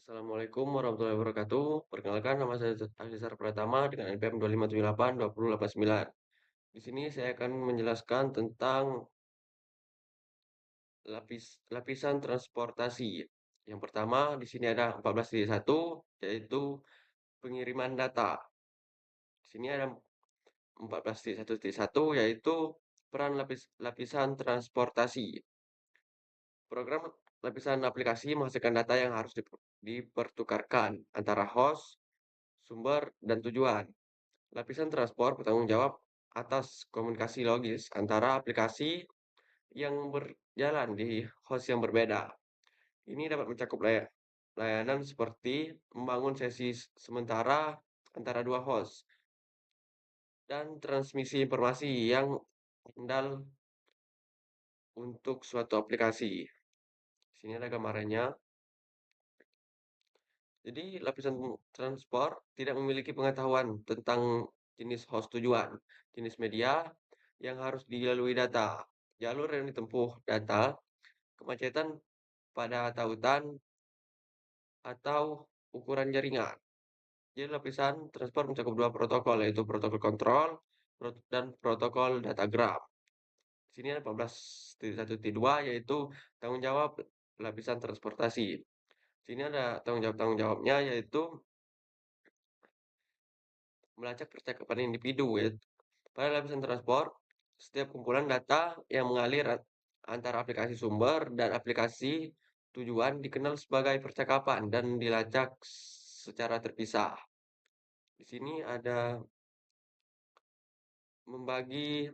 Assalamualaikum warahmatullahi wabarakatuh. Perkenalkan nama saya Azizar Pratama dengan NPM 2578 2089. Di sini saya akan menjelaskan tentang lapisan transportasi. Yang pertama di sini ada 14.1 yaitu pengiriman data. Di sini ada 14.1.1 yaitu peran lapisan transportasi. Program lapisan aplikasi menghasilkan data yang harus dipertukarkan antara host, sumber, dan tujuan. Lapisan transport bertanggung jawab atas komunikasi logis antara aplikasi yang berjalan di host yang berbeda. Ini dapat mencakup layanan seperti membangun sesi sementara antara dua host dan transmisi informasi yang handal untuk suatu aplikasi. Di sini ada gambarannya. Jadi, lapisan transport tidak memiliki pengetahuan tentang jenis host tujuan, jenis media yang harus dilalui data, jalur yang ditempuh data, kemacetan pada tautan, atau ukuran jaringan. Jadi, lapisan transport mencakup dua protokol, yaitu protokol kontrol dan protokol datagram. Di sini ada 14.1.2, yaitu tanggung jawab lapisan transportasi. Di sini ada tanggung jawabnya, yaitu melacak percakapan individu ya. Pada lapisan transport, setiap kumpulan data yang mengalir antara aplikasi sumber dan aplikasi tujuan dikenal sebagai percakapan dan dilacak secara terpisah. Di sini ada membagi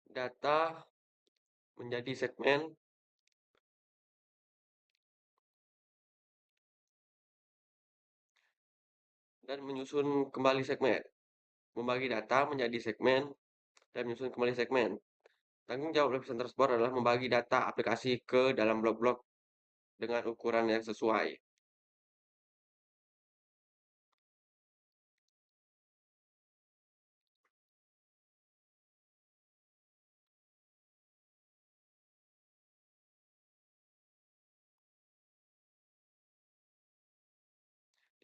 data menjadi segmen dan menyusun kembali segmen. Membagi data menjadi segmen dan menyusun kembali segmen. Tanggung jawab lapisan transport adalah membagi data aplikasi ke dalam blok-blok dengan ukuran yang sesuai.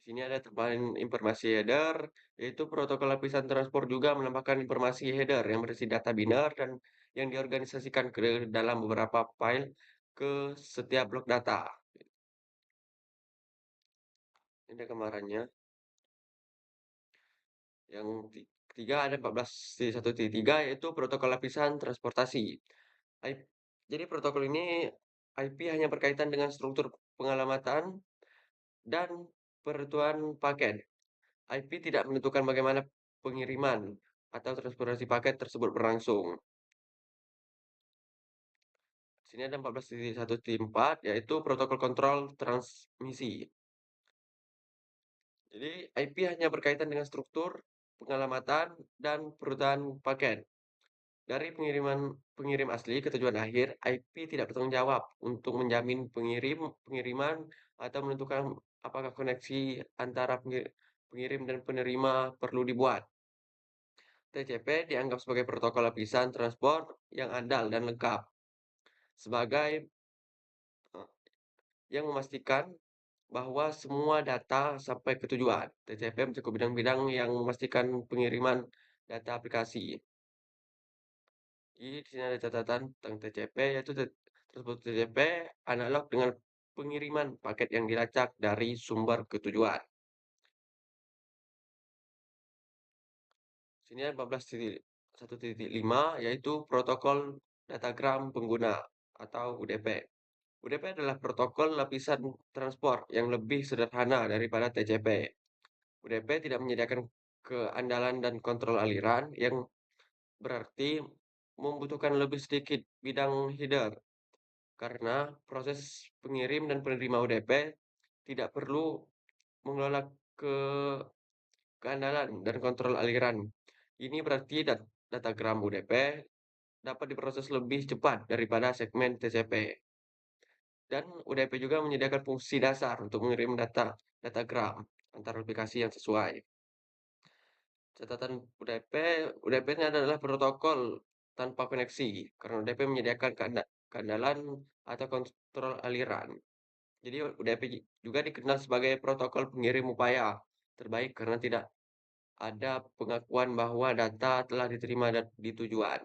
Di sini ada tambahan informasi header, yaitu protokol lapisan transport juga menambahkan informasi header yang berisi data binar dan yang diorganisasikan ke dalam beberapa file ke setiap blok data. Ini ada gambarannya. Yang ketiga ada 14.1.3 yaitu protokol lapisan transportasi. Jadi protokol ini IP hanya berkaitan dengan struktur pengalamatan dan perutuan paket. IP tidak menentukan bagaimana pengiriman atau transportasi paket tersebut berlangsung. Di sini ada 14.1.4 yaitu protokol kontrol transmisi. Jadi IP hanya berkaitan dengan struktur, pengalamatan, dan perututan paket. Dari pengirim asli ke tujuan akhir, IP tidak bertanggung jawab untuk menjamin pengiriman atau menentukan apakah koneksi antara pengirim dan penerima perlu dibuat. TCP dianggap sebagai protokol lapisan transport yang andal dan lengkap, sebagai yang memastikan bahwa semua data sampai ke tujuan. TCP mencakup bidang-bidang yang memastikan pengiriman data aplikasi. Jadi di sini ada catatan tentang TCP, yaitu tersebut TCP analog dengan pengiriman paket yang dilacak dari sumber ke tujuan. Sini ada 14.1.5 yaitu protokol datagram pengguna atau UDP. UDP adalah protokol lapisan transport yang lebih sederhana daripada TCP. UDP tidak menyediakan keandalan dan kontrol aliran yang berarti membutuhkan lebih sedikit bidang header karena proses pengirim dan penerima UDP tidak perlu mengelola ke keandalan dan kontrol aliran. Ini berarti datagram UDP dapat diproses lebih cepat daripada segmen TCP. Dan UDP juga menyediakan fungsi dasar untuk mengirim datagram antar aplikasi yang sesuai. Catatan UDP-nya adalah protokol tanpa koneksi, karena UDP menyediakan keandalan atau kontrol aliran. Jadi UDP juga dikenal sebagai protokol pengirim upaya terbaik karena tidak ada pengakuan bahwa data telah diterima dan di tujuan.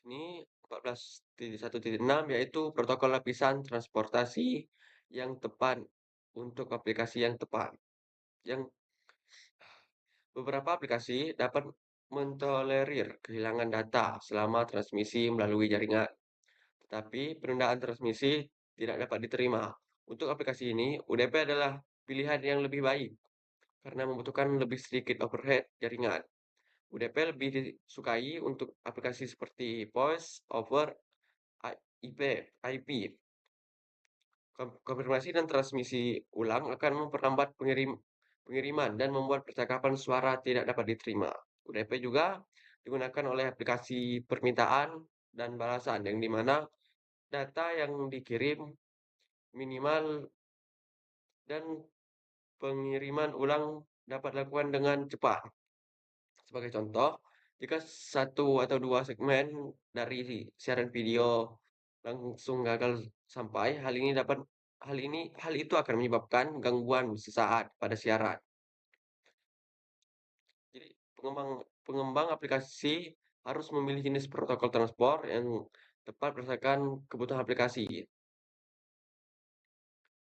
Sini 14.1.6 yaitu protokol lapisan transportasi yang tepat untuk aplikasi yang tepat. Yang beberapa aplikasi dapat mentolerir kehilangan data selama transmisi melalui jaringan, tetapi penundaan transmisi tidak dapat diterima. Untuk aplikasi ini, UDP adalah pilihan yang lebih baik karena membutuhkan lebih sedikit overhead jaringan. UDP lebih disukai untuk aplikasi seperti voice over IP. IP. Konfirmasi dan transmisi ulang akan memperlambat pengiriman dan membuat percakapan suara tidak dapat diterima. UDP juga digunakan oleh aplikasi permintaan dan balasan, yang dimana data yang dikirim minimal dan pengiriman ulang dapat dilakukan dengan cepat. Sebagai contoh, jika satu atau dua segmen dari siaran video langsung gagal sampai, hal itu akan menyebabkan gangguan sesaat pada siaran. Jadi pengembang pengembang aplikasi harus memilih jenis protokol transport yang tepat berdasarkan kebutuhan aplikasi.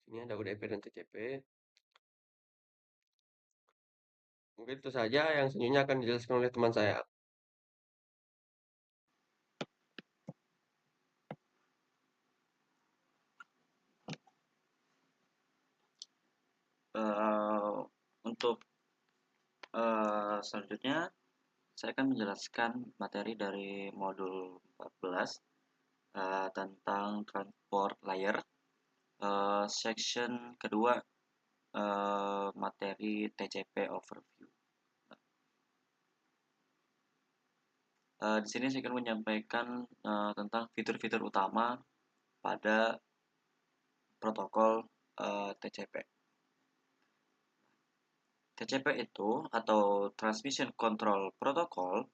Sini ada UDP dan TCP. Mungkin itu saja yang selanjutnya akan dijelaskan oleh teman saya. Untuk selanjutnya saya akan menjelaskan materi dari modul 14 tentang transport layer. Section kedua, materi TCP overview. Di sini saya akan menyampaikan tentang fitur-fitur utama pada protokol TCP. TCP itu atau Transmission Control Protocol,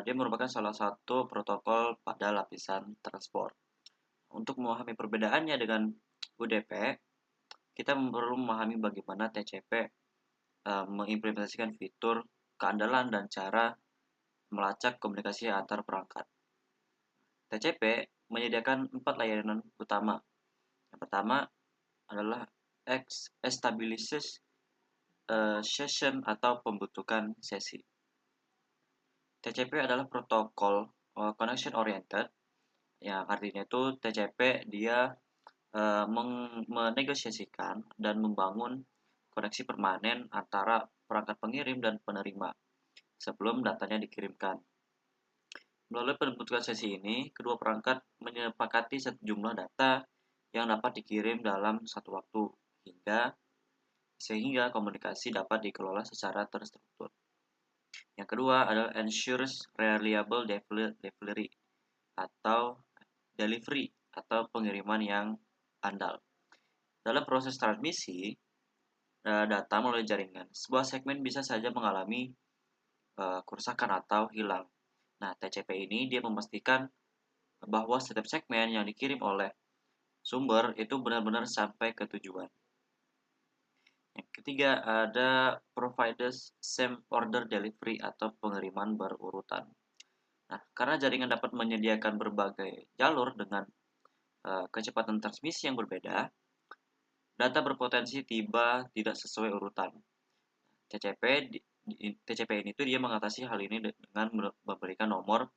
dia merupakan salah satu protokol pada lapisan transport. Untuk memahami perbedaannya dengan UDP, kita perlu memahami bagaimana TCP mengimplementasikan fitur, keandalan, dan cara melacak komunikasi antar perangkat. TCP menyediakan 4 layanan utama. Yang pertama adalah establishes session atau pembentukan sesi. TCP adalah protokol connection oriented, yang artinya itu TCP dia menegosiasikan dan membangun koneksi permanen antara perangkat pengirim dan penerima sebelum datanya dikirimkan. Melalui pembentukan sesi ini, kedua perangkat menyepakati sejumlah data yang dapat dikirim dalam satu waktu sehingga komunikasi dapat dikelola secara terstruktur. Yang kedua adalah ensures reliable delivery atau pengiriman yang andal. Dalam proses transmisi data melalui jaringan, sebuah segmen bisa saja mengalami kerusakan atau hilang. Nah, TCP ini dia memastikan bahwa setiap segmen yang dikirim oleh sumber itu benar-benar sampai ke tujuan. Yang ketiga ada providers same order delivery atau pengiriman berurutan. Nah, karena jaringan dapat menyediakan berbagai jalur dengan kecepatan transmisi yang berbeda, data berpotensi tiba tidak sesuai urutan. TCP TCP ini tuh dia mengatasi hal ini dengan memberikan nomor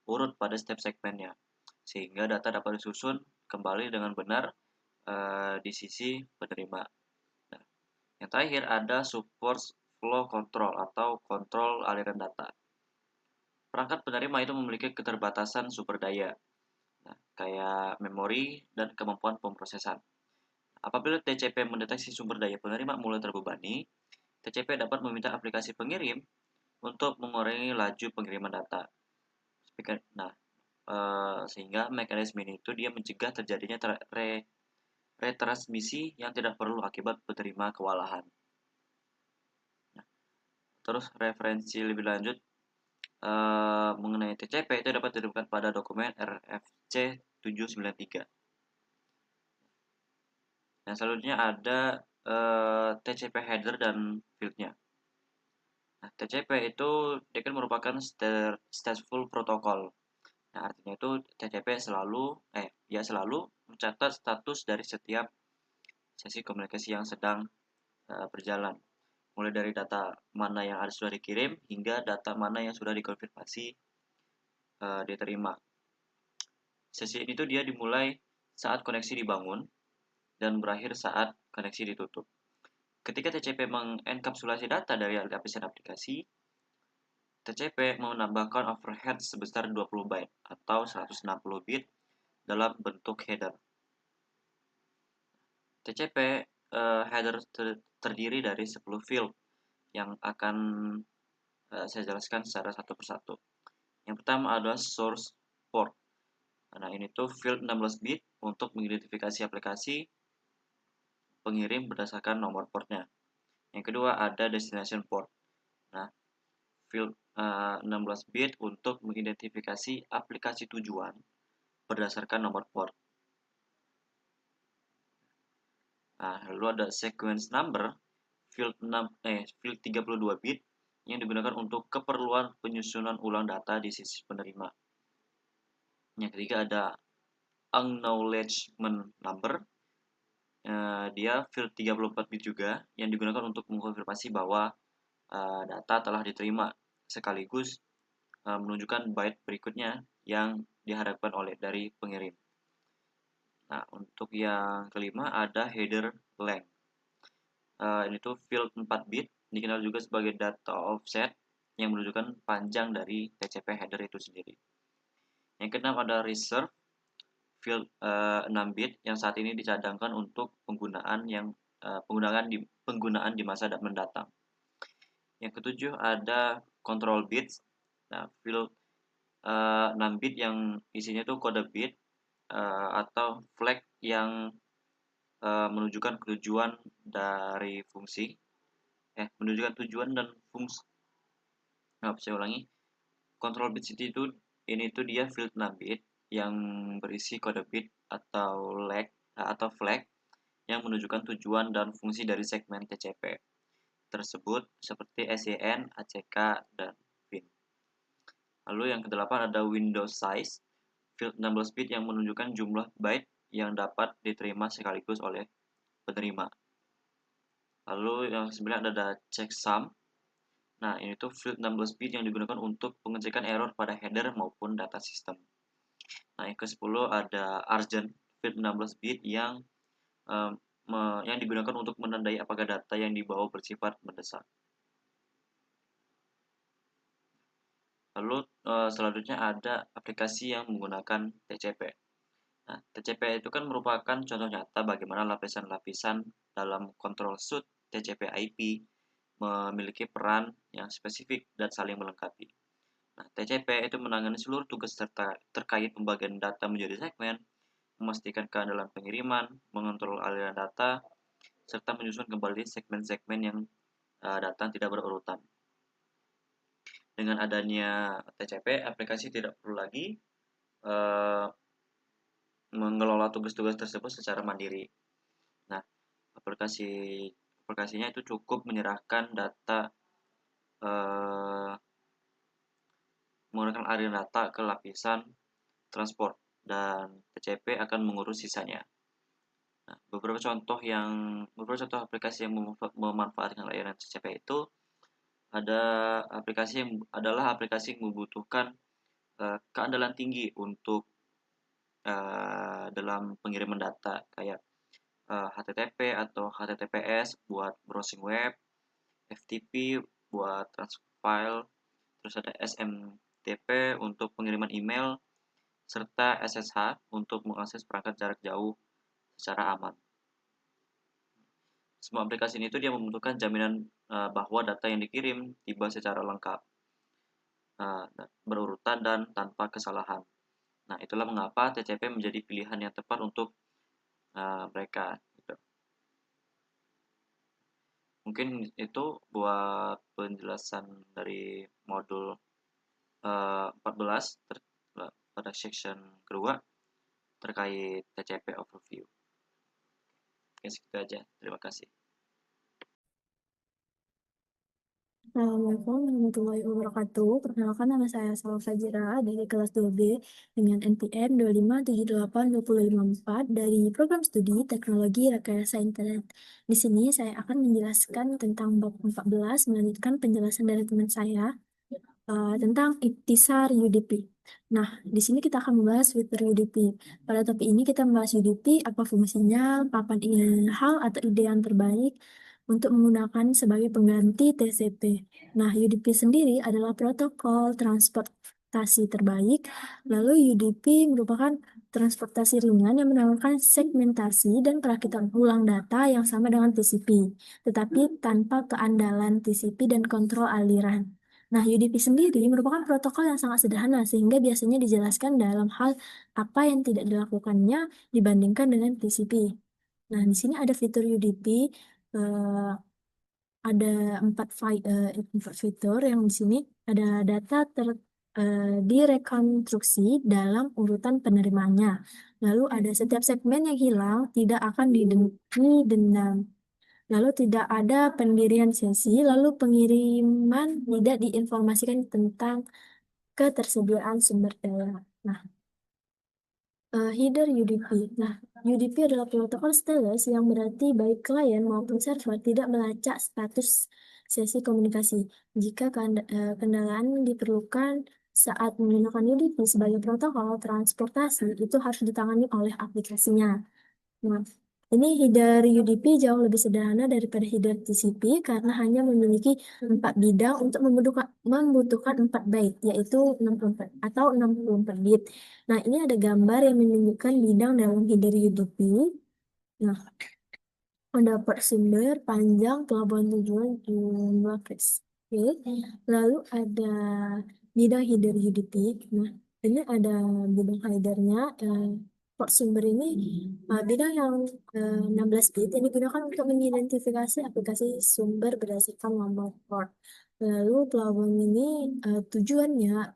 urut pada setiap segmennya, sehingga data dapat disusun kembali dengan benar di sisi penerima. Nah, yang terakhir ada support flow control atau kontrol aliran data. Perangkat penerima itu memiliki keterbatasan sumber daya, nah, kayak memori dan kemampuan pemrosesan. Apabila TCP mendeteksi sumber daya penerima mulai terbebani, TCP dapat meminta aplikasi pengirim untuk mengurangi laju pengiriman data. Nah, sehingga mekanisme ini itu dia mencegah terjadinya retransmisi yang tidak perlu akibat penerima kewalahan. Nah, terus referensi lebih lanjut mengenai TCP itu dapat ditemukan pada dokumen RFC 793. Yang selanjutnya ada TCP header dan fieldnya. Nah, TCP itu dia kan merupakan stateful protocol. Nah, artinya itu TCP selalu mencatat status dari setiap sesi komunikasi yang sedang berjalan. Mulai dari data mana yang sudah dikirim hingga data mana yang sudah dikonfirmasi diterima. Sesi ini tuh dia dimulai saat koneksi dibangun dan berakhir saat koneksi ditutup. Ketika TCP mengenkapsulasi data dari lapisan aplikasi, TCP menambahkan overhead sebesar 20 byte atau 160 bit dalam bentuk header. TCP header terdiri dari 10 field yang akan saya jelaskan secara satu persatu. Yang pertama adalah source port. Nah, ini tuh field 16 bit untuk mengidentifikasi aplikasi pengirim berdasarkan nomor portnya. Yang kedua ada destination port. Nah, field 16 bit untuk mengidentifikasi aplikasi tujuan berdasarkan nomor port. Nah, lalu ada sequence number field 32 bit yang digunakan untuk keperluan penyusunan ulang data di sisi penerima. Yang ketiga ada acknowledgement number. Dia field 34 bit juga yang digunakan untuk mengkonfirmasi bahwa data telah diterima sekaligus menunjukkan byte berikutnya yang diharapkan dari pengirim. Nah, untuk yang kelima ada header length. Ini tuh field 4 bit, dikenal juga sebagai data offset yang menunjukkan panjang dari TCP header itu sendiri. Yang keenam ada reserve field 6 bit yang saat ini dicadangkan untuk penggunaan di masa mendatang. Yang ketujuh ada control bits. Nah, field 6 bit yang isinya itu kode bit atau flag yang menunjukkan tujuan dari fungsi menunjukkan tujuan dan fungsi. Saya ulangi. Control bit itu ini tuh dia field 6 bit yang berisi kode bit atau flag yang menunjukkan tujuan dan fungsi dari segmen TCP tersebut seperti SYN, ACK, dan PIN. Lalu yang kedelapan ada window size, field 16 bit yang menunjukkan jumlah byte yang dapat diterima sekaligus oleh penerima. Lalu yang ke-9 ada checksum. Nah, ini tuh field 16 bit yang digunakan untuk pengecekan error pada header maupun data sistem. Nah, yang ke-10 ada urgent, field 16 bit yang digunakan untuk menandai apakah data yang dibawa bersifat mendesak. Lalu selanjutnya ada aplikasi yang menggunakan TCP. Nah, TCP itu kan merupakan contoh nyata bagaimana lapisan-lapisan dalam kontrol suite TCP IP memiliki peran yang spesifik dan saling melengkapi. Nah, TCP itu menangani seluruh tugas terkait pembagian data menjadi segmen, memastikan keandalan pengiriman, mengontrol aliran data, serta menyusun kembali segmen-segmen yang datang tidak berurutan. Dengan adanya TCP, aplikasi tidak perlu lagi mengelola tugas-tugas tersebut secara mandiri. Nah, aplikasinya itu cukup menyerahkan data menggunakan aliran data ke lapisan transport dan TCP akan mengurus sisanya. Nah, beberapa contoh aplikasi yang memanfaatkan layanan TCP itu adalah aplikasi yang membutuhkan keandalan tinggi untuk dalam pengiriman data kayak HTTP atau HTTPS buat browsing web, FTP buat transfer file, terus ada SMTP untuk pengiriman email, serta SSH untuk mengakses perangkat jarak jauh secara aman. Semua aplikasi ini dia membutuhkan jaminan bahwa data yang dikirim tiba secara lengkap, berurutan dan tanpa kesalahan. Nah, itulah mengapa TCP menjadi pilihan yang tepat untuk mereka. Gitu. Mungkin itu buat penjelasan dari modul 14 pada section kedua terkait TCP overview. Oke, segitu aja. Terima kasih. Assalamualaikum warahmatullahi wabarakatuh. Perkenalkan, nama saya Salwa Fajira dari kelas 2B dengan NPM 2578254 dari program studi Teknologi Rekayasa Internet. Di sini saya akan menjelaskan tentang bab 14, melanjutkan penjelasan dari teman saya tentang ikhtisar UDP. Nah, di sini kita akan membahas fitur UDP. Pada topik ini kita membahas UDP, apa fungsinya, papan hal atau ide yang terbaik untuk menggunakan sebagai pengganti TCP. Nah, UDP sendiri adalah protokol transportasi terbaik. Lalu UDP merupakan transportasi ringan yang menawarkan segmentasi dan perakitan ulang data yang sama dengan TCP, tetapi tanpa keandalan TCP dan kontrol aliran. Nah, UDP sendiri merupakan protokol yang sangat sederhana sehingga biasanya dijelaskan dalam hal apa yang tidak dilakukannya dibandingkan dengan TCP. Nah, di sini ada fitur UDP, eh, ada empat fitur yang di sini ada data direkonstruksi dalam urutan penerimanya. Lalu ada setiap segmen yang hilang tidak akan didendam. Lalu tidak ada pendirian sesi, lalu pengiriman tidak diinformasikan tentang ketersediaan sumber daya. Nah, header UDP. Nah, UDP adalah protokol stateless yang berarti baik klien maupun server tidak melacak status sesi komunikasi. Jika kendaraan diperlukan saat menggunakan UDP sebagai protokol transportasi, itu harus ditangani oleh aplikasinya. Nah, ini header UDP jauh lebih sederhana daripada header TCP karena hanya memiliki 4 bidang untuk membutuhkan 4 byte, yaitu 64 atau 64 bit. Nah, ini ada gambar yang menunjukkan bidang dalam header UDP. Nah, ada port sumber, panjang, pelabuhan tujuan, jumlah flash. Oke. Lalu ada bidang header UDP. Nah, ini ada bidang headernya. Port sumber ini bidang yang 16 bit yang digunakan untuk mengidentifikasi aplikasi sumber berdasarkan nomor port. Lalu pelabuhan ini tujuannya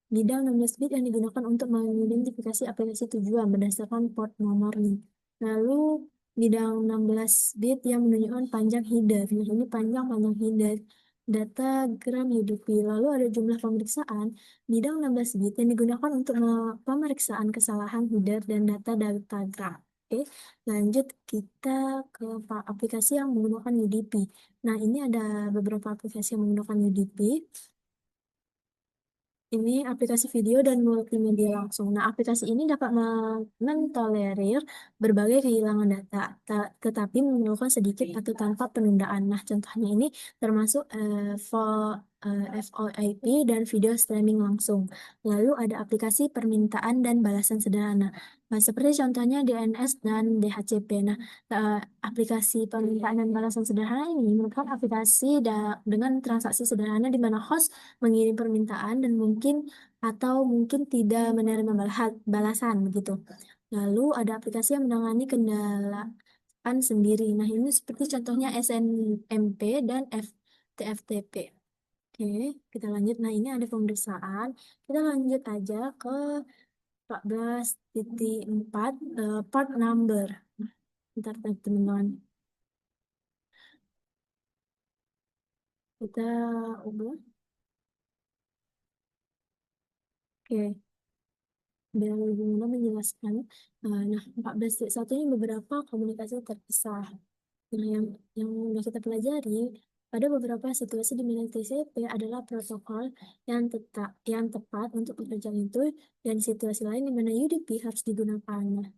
bidang 16 bit yang digunakan untuk mengidentifikasi aplikasi tujuan berdasarkan port nomornya. Lalu bidang 16 bit yang menunjukkan panjang header. Nah, ini panjang header. Data gram UDP. Lalu ada jumlah pemeriksaan. Bidang 16 bit yang digunakan untuk pemeriksaan kesalahan header dan data gram. Oke, lanjut kita ke aplikasi yang menggunakan UDP. Nah, ini ada beberapa aplikasi yang menggunakan UDP. Ini aplikasi video dan multimedia langsung. Nah, aplikasi ini dapat mentolerir berbagai kehilangan data, tetapi memerlukan sedikit atau tanpa penundaan. Nah, contohnya ini termasuk VoIP dan video streaming langsung. Lalu ada aplikasi permintaan dan balasan sederhana. Nah, seperti contohnya DNS dan DHCP. Nah, aplikasi permintaan dan balasan sederhana ini merupakan aplikasi dengan transaksi sederhana di mana host mengirim permintaan dan mungkin tidak menerima balasan begitu. Lalu ada aplikasi yang menangani kendaraan sendiri. Nah, ini seperti contohnya SNMP dan TFTP. Oke, kita lanjut. Nah, ini ada pemeriksaan. Kita lanjut aja ke 14.4 part number. Bentar, teman-teman. Kita ubah. Oke. Biar lebih mudah menjelaskan. Nah, 14.1 ini beberapa komunikasi terpisah. Nah, yang sudah kita pelajari, pada beberapa situasi di mana TCP adalah protokol yang tepat untuk pekerjaan itu, dan situasi lain di mana UDP harus digunakan.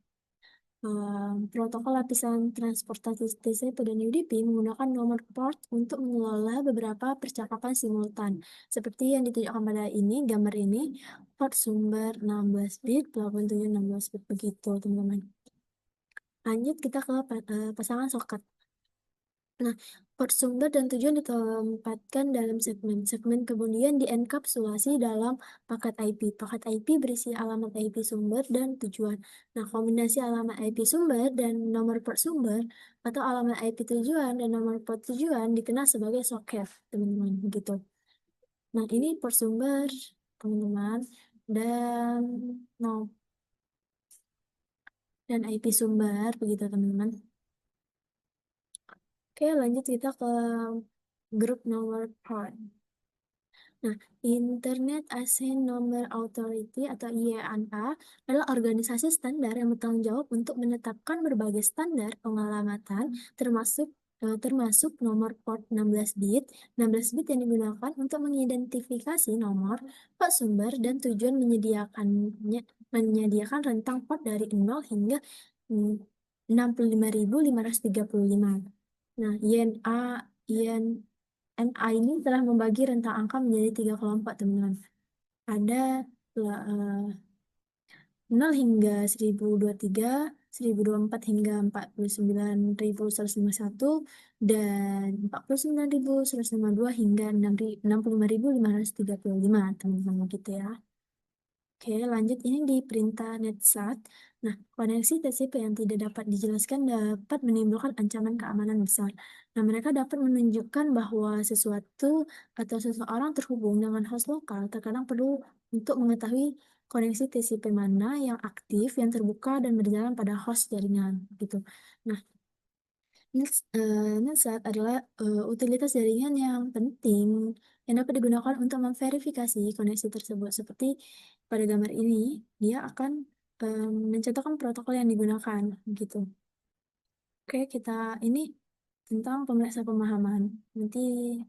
Nah, protokol lapisan transportasi TCP dan UDP menggunakan nomor port untuk mengelola beberapa percakapan simultan. Seperti yang ditunjukkan pada ini, gambar ini, port sumber 16 bit, pelabuhan tujuan 16 bit, begitu teman-teman. Lanjut kita ke pasangan soket. Nah, port sumber dan tujuan ditempatkan dalam segmen. Segmen kemudian dienkapsulasi dalam paket IP. Paket IP berisi alamat IP sumber dan tujuan. Nah, kombinasi alamat IP sumber dan nomor port sumber atau alamat IP tujuan dan nomor port tujuan dikenal sebagai soket, teman-teman. Begitu. Nah, ini port sumber teman-teman, dan no dan IP sumber begitu teman-teman. Oke, lanjut kita ke grup nomor port. Nah, Internet Assign Number Authority atau IANA adalah organisasi standar yang bertanggung jawab untuk menetapkan berbagai standar pengelamatan termasuk nomor port 16 bit. 16 bit yang digunakan untuk mengidentifikasi nomor, port sumber, dan tujuan menyediakan rentang port dari 0 hingga 65.535. Nah, IANA ini telah membagi rentang angka menjadi 3 kelompok, teman-teman. Ada 0 hingga 1023, 1024 hingga 49.151, dan 49.152 hingga 65.535, teman-teman gitu ya. Oke, lanjut ini di perintah NetSat. Nah, koneksi TCP yang tidak dapat dijelaskan dapat menimbulkan ancaman keamanan besar. Nah, mereka dapat menunjukkan bahwa sesuatu atau seseorang terhubung dengan host lokal terkadang perlu untuk mengetahui koneksi TCP mana yang aktif, yang terbuka, dan berjalan pada host jaringan gitu. Nah, NetSat adalah utilitas jaringan yang penting yang dapat digunakan untuk memverifikasi koneksi tersebut. Seperti pada gambar ini, dia akan mencontohkan protokol yang digunakan, gitu. Oke, kita ini tentang pemeriksa pemahaman. Nanti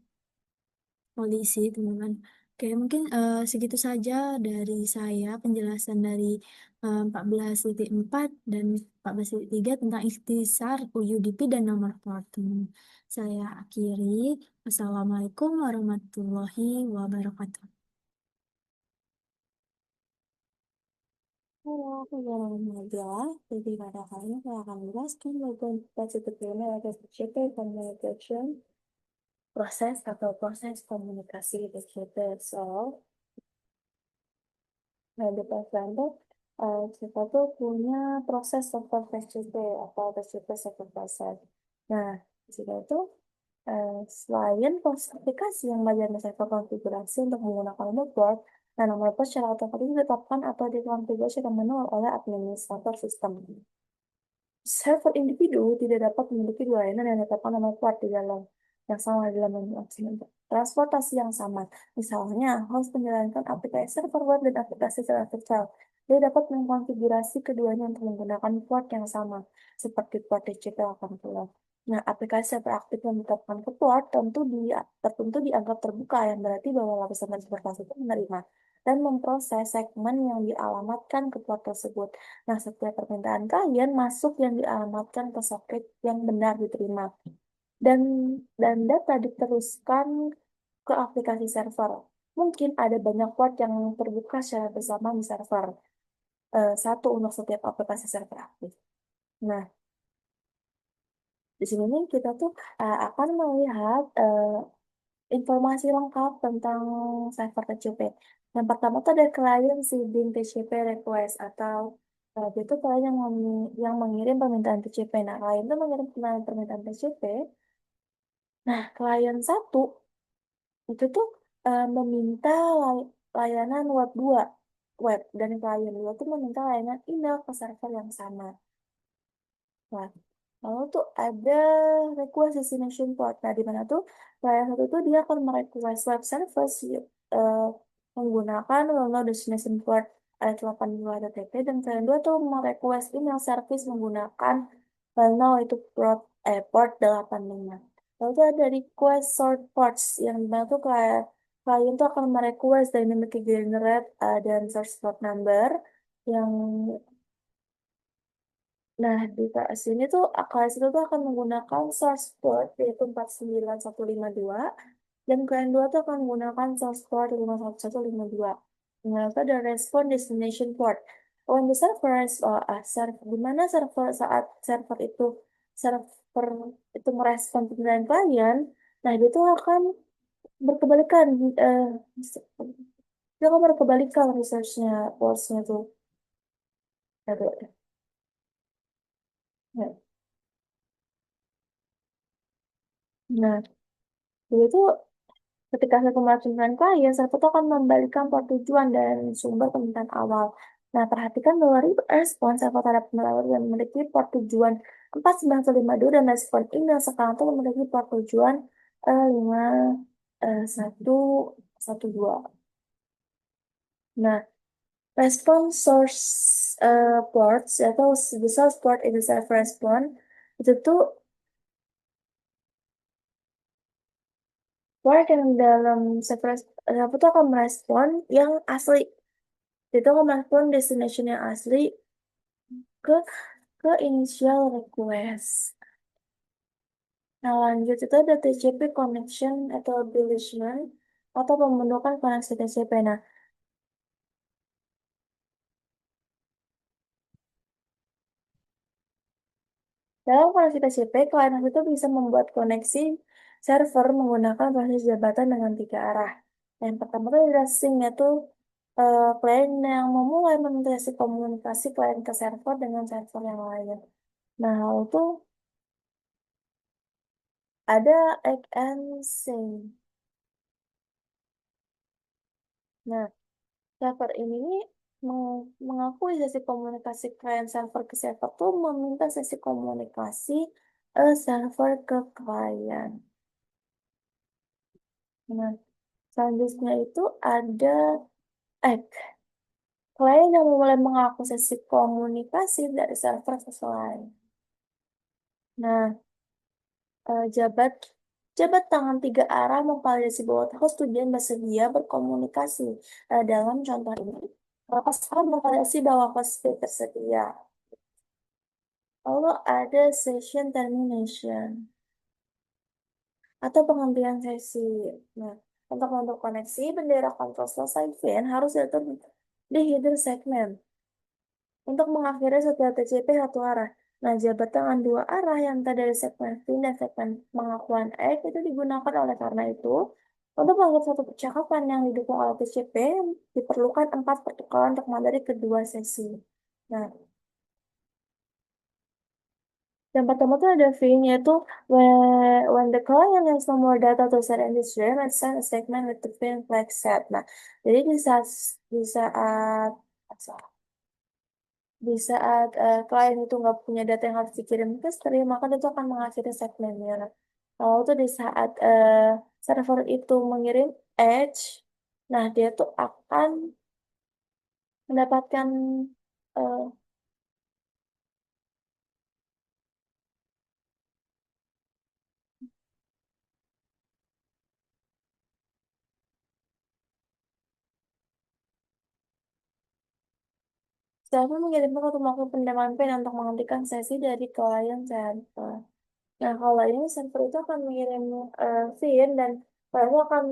polisi, teman-teman. Oke, mungkin segitu saja dari saya penjelasan dari 14.4 dan 14.3 tentang ikhtisar UUDP dan nomor port, teman. Saya akhiri. Wassalamualaikum warahmatullahi wabarakatuh. Halo, aku Zara Nadia. Jadi pada kali ini saya akan menjelaskan bagian kita ada CP communication proses atau proses komunikasi DCP. So, nah, di PSBN tuh kita tuh punya proses software TCP atau TCP second process. Nah, di situ tuh selain proses aplikasi yang bagian dari konfigurasi untuk menggunakan network, nah nomor port secara otomatis ditetapkan atau dikonfigurasi secara manual oleh administrator sistem. Server individu tidak dapat memiliki dua layanan yang ditetapkan nomor port di dalam yang sama di dalam menu transportasi yang sama. Misalnya, host menjalankan aplikasi server web dan aplikasi secara virtual. Dia dapat mengkonfigurasi keduanya untuk menggunakan port yang sama, seperti port TCP akan pulang. Nah, aplikasi server aktif yang ditetapkan ke port tertentu dianggap terbuka, yang berarti bahwa lapisan transportasi itu menerima dan memproses segmen yang dialamatkan ke port tersebut. Nah, setiap permintaan klien masuk yang dialamatkan ke soket yang benar diterima. Dan data diteruskan ke aplikasi server. Mungkin ada banyak port yang terbuka secara bersama di server. Satu untuk setiap aplikasi server aktif. Nah, di sini nih kita tuh akan melihat informasi lengkap tentang server TCP. Yang pertama tuh ada klien sending TCP request atau itu klien yang mengirim permintaan TCP. Nah, klien itu mengirim permintaan TCP. Nah, klien satu itu tuh meminta layanan web 2 dan klien 2 tuh meminta layanan email ke server yang sama. Nah, lalu tuh ada request destination port. Nah, di mana tuh klien satu tuh dia akan merequest web service eh, menggunakan logo destination port 82 dan klien 2 tuh merequest email service menggunakan logo itu port 85. Lalu tuh ada request sort ports yang dimana tuh klien tuh akan merequest dynamically generate dan source port number yang nah, di sini tuh AKS itu tuh akan menggunakan source port yaitu 49152 dan klien 2 tuh akan menggunakan source port 51152. Nah, itu ada respon destination port. When the server di mana saat server itu merespon panggilan klien, nah dia tuh akan berkebalikan dia akan berkebalikan researchnya portsnya tuh. Aduh. Nah, nah, dia tuh Ketika satu melakukan klien, server itu akan membalikan port tujuan dan sumber permintaan awal. Nah, perhatikan bahwa respon server terhadap malware yang memiliki port tujuan 4952 dan respon email sekarang itu memiliki port tujuan 5112. Nah, respon source ports atau the source port itu self respond itu tuh port yang dalam server itu akan merespon yang asli. Itu akan merespon destination yang asli ke ke initial request. Nah, lanjut itu ada TCP connection atau embellishment atau pembentukan koneksi TCP. Nah, dalam koneksi TCP, klien itu bisa membuat koneksi server menggunakan proses jabatan dengan tiga arah. Yang pertama itu adalah sync, yaitu klien yang memulai mengintegrasi komunikasi klien ke server dengan server yang lain. Nah, lalu itu ada egg and sync. Nah, server ini nih mengakui sesi komunikasi klien server ke server tuh meminta sesi komunikasi server ke klien. Nah, selanjutnya itu ada egg. Klien yang mulai mengaku sesi komunikasi dari server ke klien. Nah, jabat jabat tangan tiga arah memvalidasi bahwa tujuan bersedia berkomunikasi. Dalam contoh ini, pasangan memvalidasi bahwa host tersedia. Lalu ada session termination atau penghentian sesi. Nah, untuk koneksi, bendera kontrol selesai VN harus diatur di header segmen untuk mengakhiri setiap TCP satu arah. Nah, jabat tangan dua arah yang tadi dari segmen VIN dan segmen pengakuan X itu digunakan oleh karena itu, untuk mengatur satu percakapan yang didukung oleh TCP, diperlukan 4 pertukaran untuk dari kedua sesi. Nah, yang pertama tuh ada V, yaitu when the client has no more data to send in this stream, and send a segment with the VIN flag set. Nah, jadi di saat klien itu nggak punya data yang harus dikirim ke stream, maka dia tuh akan mengakhiri segmennya. Nah, lalu tuh di saat server itu mengirim edge, nah dia tuh akan mendapatkan eh, server mengirimkan otomatis pendaman PIN untuk menghentikan sesi dari klien server. Nah, kalau ini server itu akan mengirim VIN dan lalu akan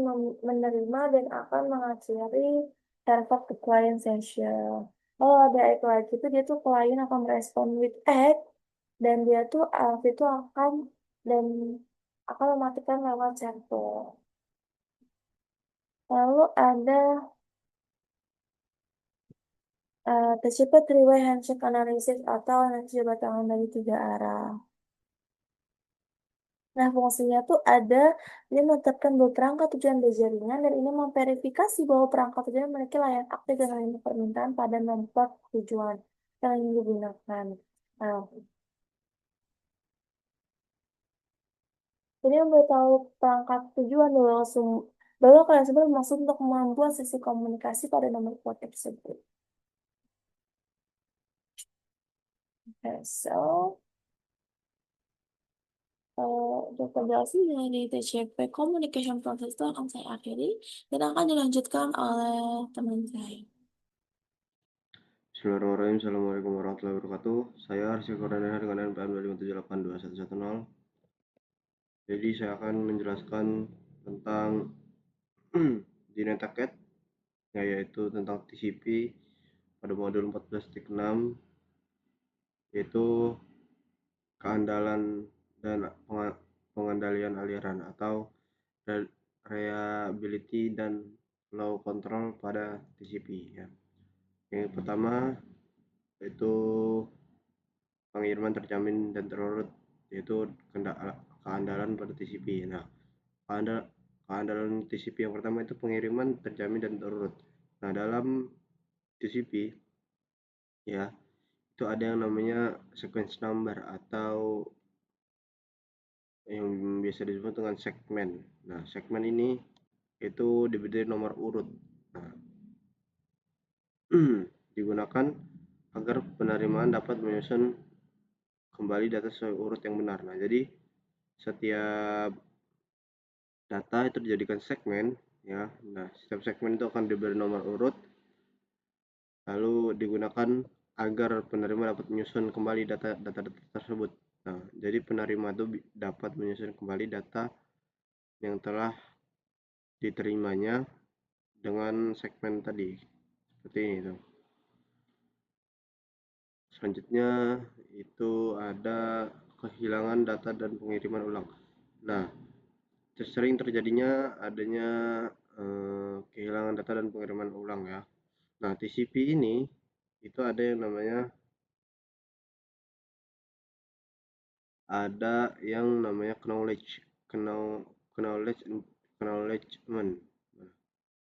menerima dan akan mengakhiri server ke client session. Kalau ada egg lagi itu dia tuh klien akan merespon with egg dan dia tuh itu akan dan akan mematikan lewat server. Lalu ada TCP three-way handshake analysis atau analisis jabat tangan dari tiga arah. Nah, fungsinya tuh ada, ini menetapkan bahwa perangkat tujuan berjaringan dan ini memverifikasi bahwa perangkat tujuan memiliki layanan aktif dan layanan permintaan pada nomor tujuan yang ingin digunakan. Nah, ini memberitahu perangkat tujuan bahwa kalian tersebut bermaksud untuk membuat sesi komunikasi pada nomor port tersebut. Okay, so, untuk penjelasan dari TCP Communication Process itu akan saya akhiri dan akan dilanjutkan oleh teman saya. Bismillahirrahmanirrahim. Assalamualaikum warahmatullahi wabarakatuh. Saya Arsyil Koordinator dengan NPM 257821110. Jadi saya akan menjelaskan tentang Dynetaket, yaitu tentang TCP pada modul 14.6, yaitu keandalan dan pengendalian aliran atau reliability dan flow control pada TCP ya. Yang pertama yaitu pengiriman terjamin dan terurut, yaitu keandalan pada TCP. Nah, keandalan TCP yang pertama itu pengiriman terjamin dan terurut. Nah, dalam TCP ya, itu ada yang namanya sequence number atau yang biasa disebut dengan segmen. Nah, segmen ini itu diberi nomor urut. Nah, digunakan agar penerimaan dapat menyusun kembali data sesuai urut yang benar. Nah, jadi setiap data itu dijadikan segmen ya. Nah, setiap segmen itu akan diberi nomor urut lalu digunakan agar penerima dapat menyusun kembali data tersebut. Nah, jadi penerima itu dapat menyusun kembali data yang telah diterimanya dengan segmen tadi. Seperti ini tuh. Selanjutnya itu ada kehilangan data dan pengiriman ulang. Nah, sering terjadinya adanya kehilangan data dan pengiriman ulang ya. Nah, TCP ini itu ada yang namanya acknowledgement.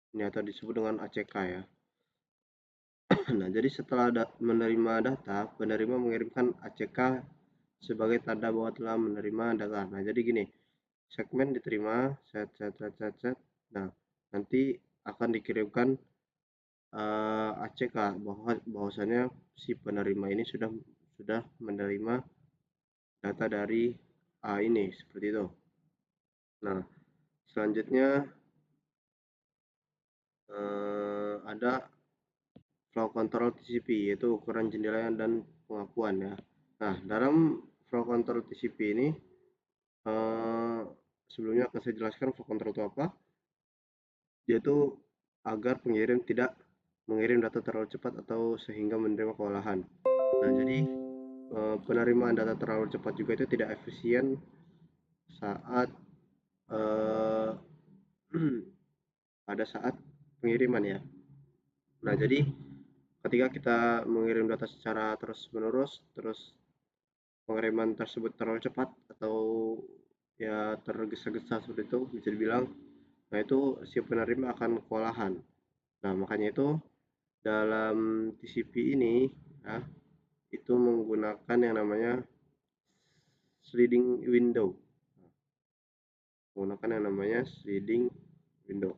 Ini atau disebut dengan ACK ya. Nah, jadi setelah menerima data, penerima mengirimkan ACK sebagai tanda bahwa telah menerima data. Nah, jadi gini, segmen diterima, set. Nah, nanti akan dikirimkan ACK bahwasanya si penerima ini sudah menerima data dari A ini, seperti itu. Nah, selanjutnya ada flow control TCP, yaitu ukuran jendela dan pengakuan ya. Nah, dalam flow control TCP ini sebelumnya akan saya jelaskan flow control itu apa, yaitu agar pengirim tidak mengirim data terlalu cepat atau sehingga menerima kewalahan. Nah, jadi penerimaan data terlalu cepat juga itu tidak efisien saat pada saat pengiriman ya. Nah, jadi ketika kita mengirim data secara terus-menerus, terus pengiriman tersebut terlalu cepat atau ya tergesa-gesa seperti itu bisa dibilang, nah itu si penerima akan kewalahan. Nah, makanya itu dalam TCP ini ya, itu menggunakan yang namanya sliding window. Menggunakan yang namanya sliding window.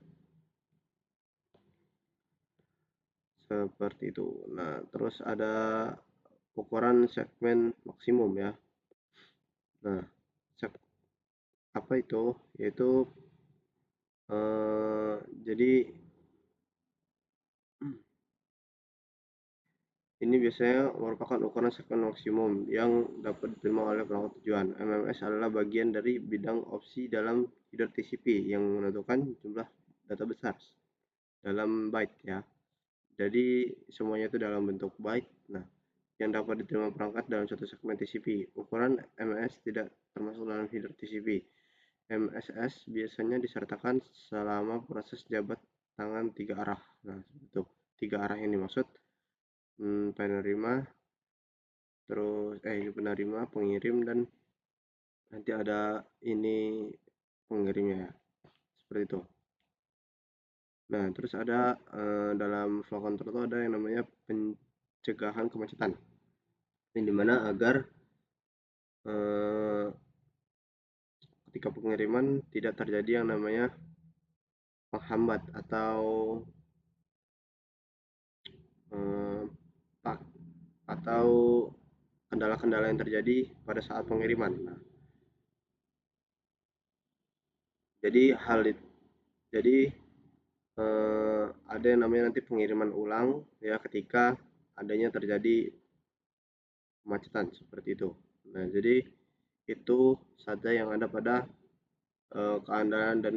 Seperti itu. Nah, terus ada ukuran segmen maksimum ya. Nah, apa itu? Yaitu jadi ini biasanya merupakan ukuran segmen maksimum yang dapat diterima oleh perangkat tujuan. MMS adalah bagian dari bidang opsi dalam header TCP yang menentukan jumlah data besar dalam byte ya. Jadi semuanya itu dalam bentuk byte. Nah, yang dapat diterima perangkat dalam satu segmen TCP. Ukuran MMS tidak termasuk dalam header TCP. MSS biasanya disertakan selama proses jabat tangan 3 arah. Nah, itu 3 arah yang dimaksud penerima, terus penerima, pengirim, dan nanti ada ini pengirimnya ya, seperti itu. Nah, terus ada dalam flow control itu ada yang namanya pencegahan kemacetan, ini dimana agar ketika pengiriman tidak terjadi yang namanya penghambat atau kendala-kendala yang terjadi pada saat pengiriman. Nah, jadi ada yang namanya nanti pengiriman ulang ya ketika adanya terjadi kemacetan seperti itu. Nah, jadi itu saja yang ada pada keandalan dan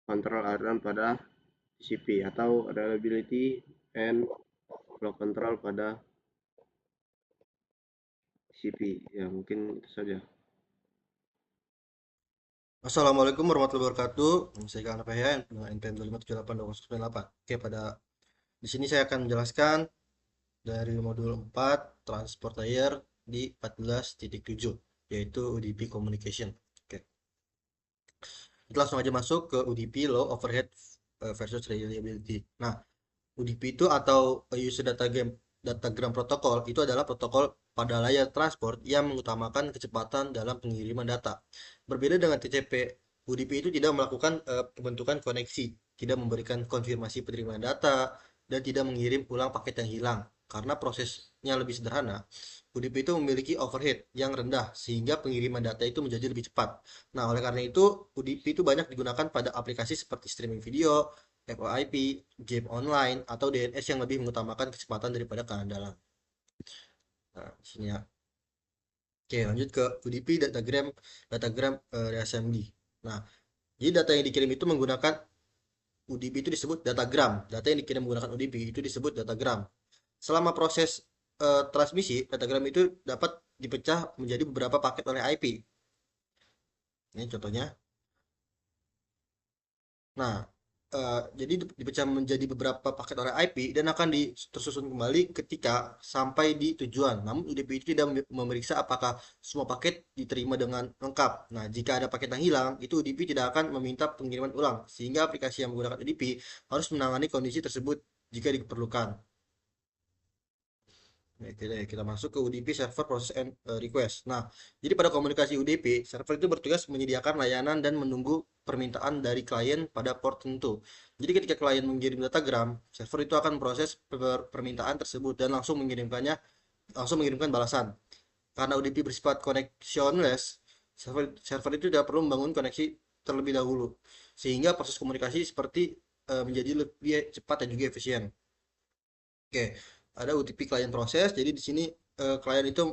kontrol aliran pada TCP atau reliability and flow control pada TCP. Ya, mungkin itu saja. Assalamualaikum warahmatullahi wabarakatuh. Saya Kang Pehyan dengan NPM 25782098. Oke, di sini saya akan menjelaskan dari modul 4 transport layer di 14.7 yaitu UDP communication. Oke. Kita langsung aja masuk ke UDP, Low Overhead versus Reliability. Nah, UDP itu atau User Datagram Protocol itu adalah protokol pada layar transport yang mengutamakan kecepatan dalam pengiriman data. Berbeda dengan TCP, UDP itu tidak melakukan pembentukan koneksi, tidak memberikan konfirmasi penerimaan data, dan tidak mengirim ulang paket yang hilang. Karena prosesnya lebih sederhana, UDP itu memiliki overhead yang rendah sehingga pengiriman data itu menjadi lebih cepat. Nah, oleh karena itu, UDP itu banyak digunakan pada aplikasi seperti streaming video, FOIP, game online, atau DNS yang lebih mengutamakan kecepatan daripada keandalan. Nah, di sini ya. Oke, lanjut ke UDP datagram reassembly. Nah, jadi data yang dikirim itu menggunakan UDP itu disebut datagram. Data yang dikirim menggunakan UDP itu disebut datagram. Selama proses transmisi, datagram itu dapat dipecah menjadi beberapa paket oleh IP. Ini contohnya. Nah, jadi dipecah menjadi beberapa paket oleh IP dan akan tersusun kembali ketika sampai di tujuan. Namun UDP itu tidak memeriksa apakah semua paket diterima dengan lengkap. Nah, jika ada paket yang hilang, itu UDP tidak akan meminta pengiriman ulang, sehingga aplikasi yang menggunakan UDP harus menangani kondisi tersebut jika diperlukan. Kita masuk ke UDP server process and request. Nah, jadi pada komunikasi UDP, server itu bertugas menyediakan layanan dan menunggu permintaan dari klien pada port tertentu. Jadi ketika klien mengirim datagram, server itu akan proses permintaan tersebut dan langsung mengirimkan balasan. Karena UDP bersifat connectionless, server itu tidak perlu membangun koneksi terlebih dahulu, sehingga proses komunikasi seperti menjadi lebih cepat dan juga efisien. Oke, ada UTP klien proses. Jadi di sini klien itu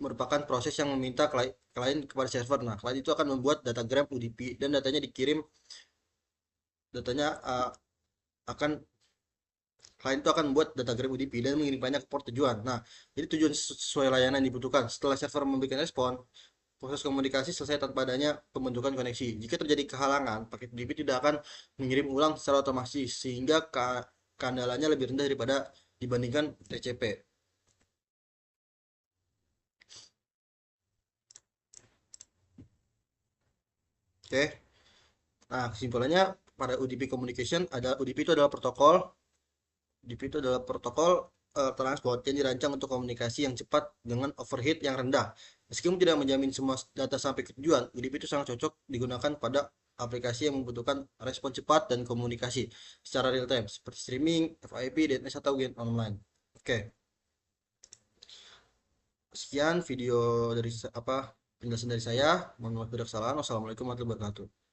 merupakan proses yang meminta klien kepada server. Nah, klien itu akan membuat datagram UDP dan datanya klien itu akan membuat datagram UDP dan mengirimkannya ke port tujuan. Nah, jadi tujuan sesuai layanan yang dibutuhkan. Setelah server memberikan respon, proses komunikasi selesai tanpa adanya pembentukan koneksi. Jika terjadi kehalangan, paket UDP tidak akan mengirim ulang secara otomatis sehingga keandalannya lebih rendah dibandingkan TCP. Oke. Nah, kesimpulannya pada UDP communication UDP itu adalah protokol transport yang dirancang untuk komunikasi yang cepat dengan overhead yang rendah. Meskipun tidak menjamin semua data sampai ke tujuan, UDP itu sangat cocok digunakan pada aplikasi yang membutuhkan respon cepat dan komunikasi secara real time seperti streaming, FYP, DNS atau game online. Oke. Sekian video dari penjelasan dari saya. Mohon maaf bila kesalahan. Wassalamualaikum warahmatullahi wabarakatuh.